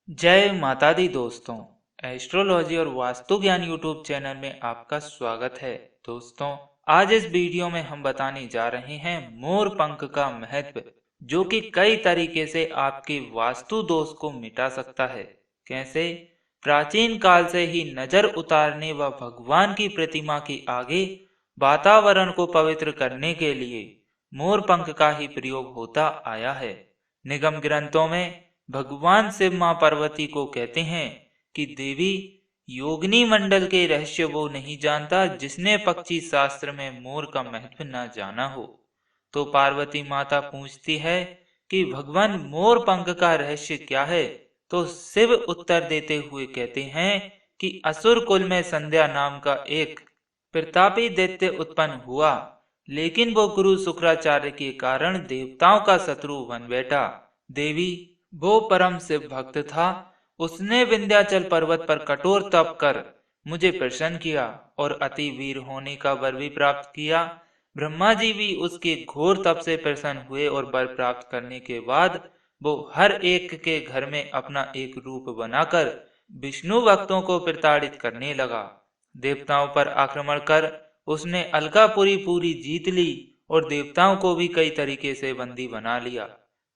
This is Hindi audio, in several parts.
जय माता दी दोस्तों। एस्ट्रोलॉजी और वास्तु ज्ञान यूट्यूब चैनल में आपका स्वागत है। दोस्तों, आज इस वीडियो में हम बताने जा रहे हैं मोर पंख का महत्व, जो कि कई तरीके से आपके वास्तु दोष को मिटा सकता है। कैसे? प्राचीन काल से ही नजर उतारने व भगवान की प्रतिमा के आगे वातावरण को पवित्र करने के लिए मोर पंख का ही प्रयोग होता आया है। निगम ग्रंथों में भगवान शिव मां पार्वती को कहते हैं कि देवी, योगिनी मंडल के रहस्य वो नहीं जानता जिसने पक्षी शास्त्र में मोर का महत्व न जाना हो। तो पार्वती माता पूछती है कि भगवान, मोर पंख का रहस्य क्या है? तो शिव उत्तर देते हुए कहते हैं कि असुर कुल में संध्या नाम का एक प्रतापी दैत्य उत्पन्न हुआ, लेकिन वो गुरु शुक्राचार्य के कारण देवताओं का शत्रु बन बैठा। देवी, वो परम शिव भक्त था। उसने विंध्याचल पर्वत पर कठोर तप कर मुझे प्रसन्न किया और अति वीर होने का वर भी प्राप्त किया। ब्रह्मा जी भी उसके घोर तप से प्रसन्न हुए और वर प्राप्त करने के बाद वो हर एक के घर में अपना एक रूप बनाकर विष्णु भक्तों को प्रताड़ित करने लगा। देवताओं पर आक्रमण कर उसने अलकापुरी पूरी जीत ली और देवताओं को भी कई तरीके से बंदी बना लिया।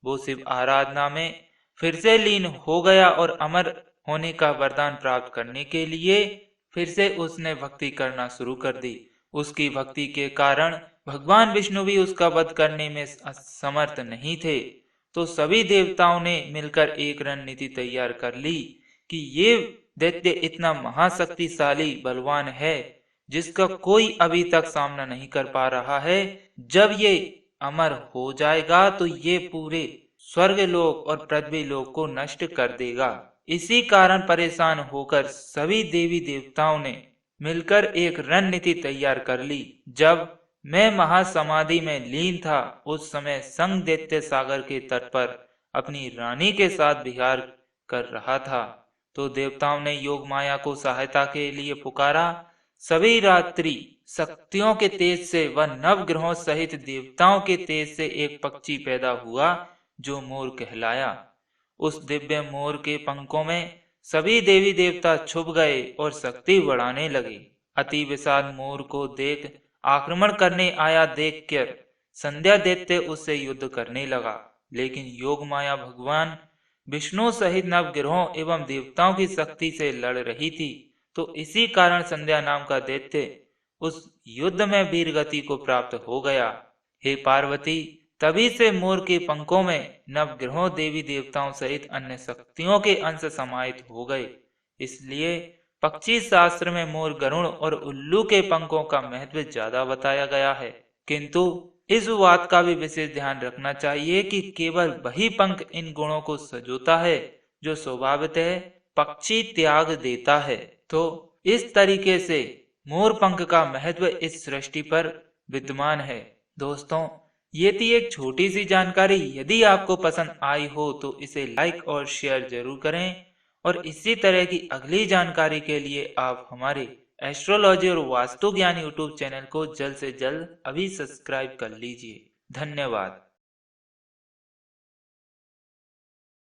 वो शिव आराधना में फिर से लीन हो गया और अमर होने का वरदान प्राप्त करने के लिए फिर से उसने भक्ति करना शुरू कर दी। उसकी भक्ति के कारण भगवान विष्णु भी उसका वध करने में समर्थ नहीं थे। तो सभी देवताओं ने मिलकर एक रणनीति तैयार कर ली कि ये दैत्य इतना महाशक्तिशाली बलवान है जिसका कोई अभी तक सामना नहीं कर पा रहा है। जब ये अमर हो जाएगा तो ये पूरे स्वर्ग लोक और पृथ्वी लोक को नष्ट कर देगा। इसी कारण परेशान होकर सभी देवी देवताओं ने मिलकर एक रणनीति तैयार कर ली। जब मैं महासमाधि में लीन था, उस समय संग दैत्य सागर के तट पर अपनी रानी के साथ विहार कर रहा था। तो देवताओं ने योग माया को सहायता के लिए पुकारा। सभी रात्रि शक्तियों के तेज से व नव ग्रहों सहित देवताओं के तेज से एक पक्षी पैदा हुआ जो मोर कहलाया। उस दिव्य मोर के पंखों में सभी देवी देवता छुप गए और शक्ति बढ़ाने लगे। अति विशाल मोर को देख आक्रमण करने आया देखकर संध्या दैत्य उससे युद्ध करने लगा, लेकिन योग माया भगवान विष्णु सहित नव ग्रहों एवं देवताओं की शक्ति से लड़ रही थी। तो इसी कारण संध्या नाम का दैत्य उस युद्ध में वीर गति को प्राप्त हो गया। हे पार्वती, तभी से मोर के पंखों में नवग्रहों देवी देवताओं सहित अन्य शक्तियों के अंश समाहित हो गए। इसलिए पक्षी शास्त्र में मोर, गरुड़ और उल्लू के पंखों का महत्व ज्यादा बताया गया है। किंतु इस बात का भी विशेष ध्यान रखना चाहिए कि केवल वही पंख इन गुणों को सजोता है जो स्वभावतः पक्षी त्याग देता है। तो इस तरीके से मोर पंख का महत्व इस सृष्टि पर विद्यमान है। दोस्तों, ये थी एक छोटी सी जानकारी। यदि आपको पसंद आई हो तो इसे लाइक और शेयर जरूर करें, और इसी तरह की अगली जानकारी के लिए आप हमारे एस्ट्रोलॉजी और वास्तु ज्ञान यूट्यूब चैनल को जल्द से जल्द अभी सब्सक्राइब कर लीजिए। धन्यवाद।